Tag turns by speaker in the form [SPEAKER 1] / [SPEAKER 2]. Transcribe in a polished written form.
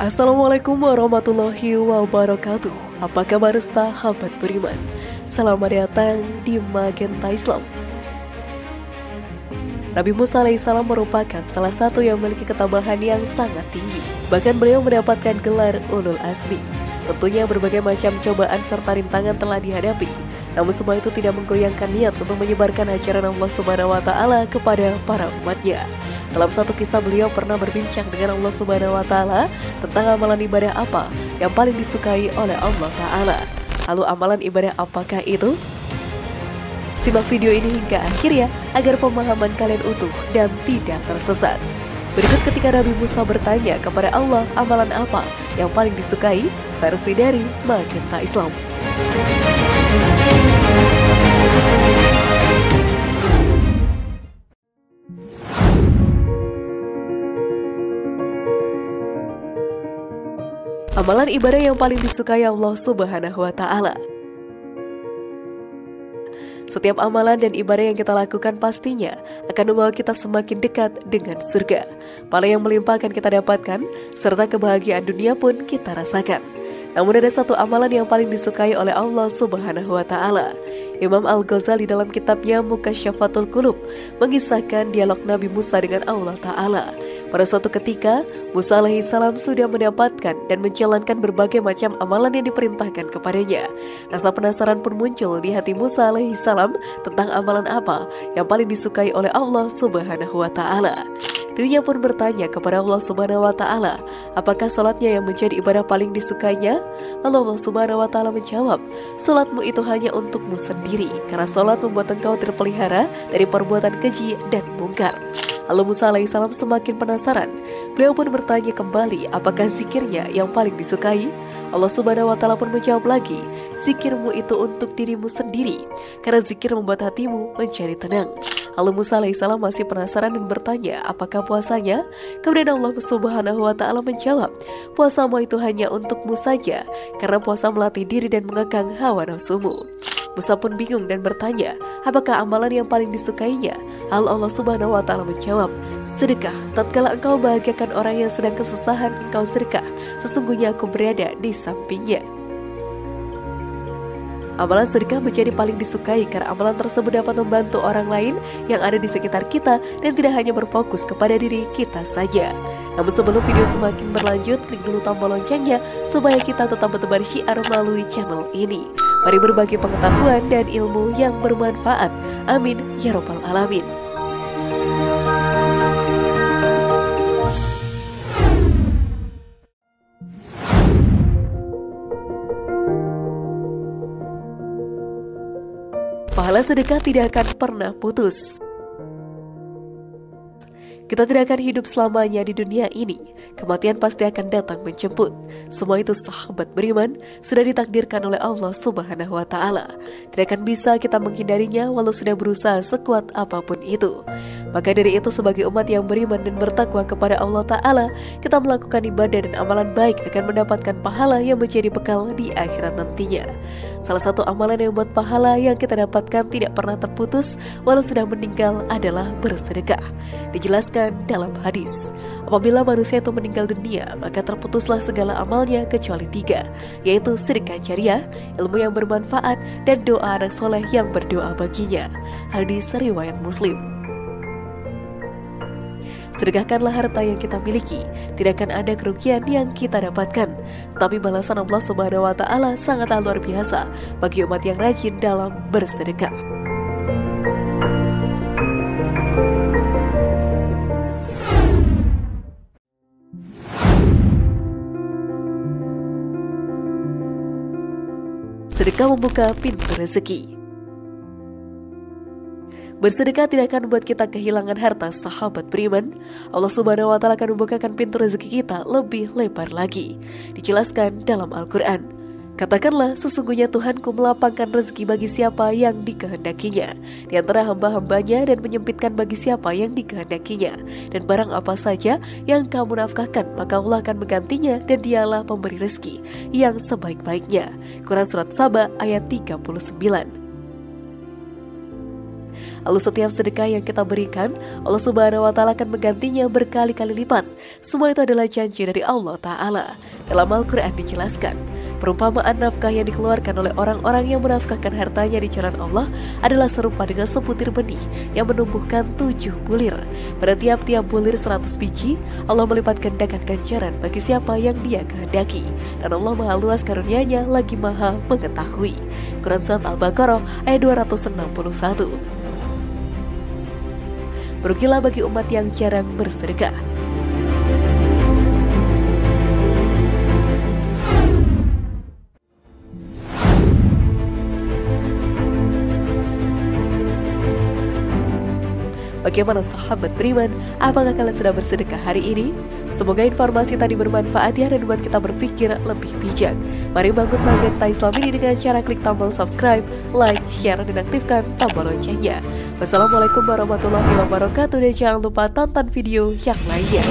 [SPEAKER 1] Assalamualaikum warahmatullahi wabarakatuh. Apa kabar sahabat beriman? Selamat datang di Magenta Islam. Nabi Musa alaihissalam merupakan salah satu yang memiliki ketabahan yang sangat tinggi. Bahkan beliau mendapatkan gelar Ulul Azmi. Tentunya berbagai macam cobaan serta rintangan telah dihadapi. Namun semua itu tidak menggoyangkan niat untuk menyebarkan ajaran Allah Subhanahu wa Ta'ala kepada para umatnya. Dalam satu kisah beliau pernah berbincang dengan Allah Subhanahu wa Ta'ala tentang amalan ibadah apa yang paling disukai oleh Allah Ta'ala. Lalu amalan ibadah apakah itu? Simak video ini hingga akhir ya, agar pemahaman kalian utuh dan tidak tersesat. Berikut ketika Nabi Musa bertanya kepada Allah amalan apa yang paling disukai, versi dari Magenta Islam. Amalan ibadah yang paling disukai Allah Subhanahu wa Ta'ala. Setiap amalan dan ibadah yang kita lakukan pastinya akan membawa kita semakin dekat dengan surga. Pahala yang melimpah akan kita dapatkan, serta kebahagiaan dunia pun kita rasakan. Namun ada satu amalan yang paling disukai oleh Allah Subhanahu wa Ta'ala. Imam Al-Ghazali dalam kitabnya Mukasyafatul Qulub mengisahkan dialog Nabi Musa dengan Allah Ta'ala. Pada suatu ketika, Musa alaihissalam sudah mendapatkan dan menjalankan berbagai macam amalan yang diperintahkan kepadanya. Rasa penasaran pun muncul di hati Musa alaihissalam tentang amalan apa yang paling disukai oleh Allah Subhanahu wa Ta'ala. Dirinya pun bertanya kepada Allah Subhanahu wa Ta'ala, apakah salatnya yang menjadi ibadah paling disukainya? Lalu Allah Subhanahu wa Ta'ala menjawab, salatmu itu hanya untukmu sendiri, karena salat membuat engkau terpelihara dari perbuatan keji dan mungkar. Lalu Musa alaihissalam semakin penasaran. Beliau pun bertanya kembali, apakah zikirnya yang paling disukai? Allah Subhanahu wa Ta'ala pun menjawab lagi, zikirmu itu untuk dirimu sendiri, karena zikir membuat hatimu menjadi tenang. Lalu Musa alaihissalam masih penasaran dan bertanya, apakah puasanya? Kemudian Allah Subhanahu wa Ta'ala menjawab, puasamu itu hanya untukmu saja, karena puasa melatih diri dan mengekang hawa nafsumu. Musa pun bingung dan bertanya, apakah amalan yang paling disukainya? Lalu Allah Subhanahu wa Ta'ala menjawab, sedekah. Tatkala engkau bahagiakan orang yang sedang kesusahan, engkau sedekah. Sesungguhnya aku berada di sampingnya. Amalan sedekah menjadi paling disukai karena amalan tersebut dapat membantu orang lain yang ada di sekitar kita dan tidak hanya berfokus kepada diri kita saja. Namun sebelum video semakin berlanjut, klik dulu tombol loncengnya supaya kita tetap bertebar syiar melalui channel ini. Mari berbagi pengetahuan dan ilmu yang bermanfaat. Amin ya Rabbal Alamin. Pahala sedekah tidak akan pernah putus. Kita tidak akan hidup selamanya di dunia ini. Kematian pasti akan datang menjemput. Semua itu sahabat beriman sudah ditakdirkan oleh Allah Subhanahu wa Ta'ala. Tidak akan bisa kita menghindarinya walau sudah berusaha sekuat apapun itu. Maka dari itu sebagai umat yang beriman dan bertakwa kepada Allah Ta'ala, kita melakukan ibadah dan amalan baik akan mendapatkan pahala yang menjadi bekal di akhirat nantinya. Salah satu amalan yang membuat pahala yang kita dapatkan tidak pernah terputus walau sudah meninggal adalah bersedekah. Dijelaskan dalam hadis, apabila manusia itu meninggal dunia, maka terputuslah segala amalnya kecuali 3, yaitu sedekah jariah, ilmu yang bermanfaat, dan doa anak soleh yang berdoa baginya. Hadis riwayat Muslim. Sedekahkanlah harta yang kita miliki, tidak akan ada kerugian yang kita dapatkan. Tetapi balasan Allah Subhanahu wa Ta'ala sangatlah luar biasa bagi umat yang rajin dalam bersedekah. Sedekah membuka pintu rezeki. Bersedekah tidak akan membuat kita kehilangan harta, sahabat beriman. Allah Subhanahu wa Ta'ala akan membukakan pintu rezeki kita lebih lebar lagi. Dijelaskan dalam Al-Quran, katakanlah, sesungguhnya Tuhanku melapangkan rezeki bagi siapa yang dikehendakinya di antara hamba-hambanya dan menyempitkan bagi siapa yang dikehendakinya. Dan barang apa saja yang kamu nafkahkan, maka Allah akan menggantinya dan dialah pemberi rezeki yang sebaik-baiknya. Quran Surat Saba ayat 39. Lalu setiap sedekah yang kita berikan, Allah Subhanahu wa Ta'ala akan menggantinya berkali-kali lipat. Semua itu adalah janji dari Allah Ta'ala. Dalam Al-Quran dijelaskan, perumpamaan nafkah yang dikeluarkan oleh orang-orang yang menafkahkan hartanya di jalan Allah adalah serupa dengan sebutir benih yang menumbuhkan 7 bulir. Pada tiap-tiap bulir 100 biji, Allah melipat gandakan ganjaran bagi siapa yang Dia kehendaki. Dan Allah Maha Luas karunia-Nya lagi Maha mengetahui. Quran Surat Al-Baqarah ayat 261. Berugilah bagi umat yang jarang bersedekah. Bagaimana sahabat beriman? Apakah kalian sudah bersedekah hari ini? Semoga informasi tadi bermanfaat ya dan membuat kita berpikir lebih bijak. Mari bangun Magenta Islam ini dengan cara klik tombol subscribe, like, share, dan aktifkan tombol loncengnya. Wassalamualaikum warahmatullahi wabarakatuh dan jangan lupa tonton video yang lainnya.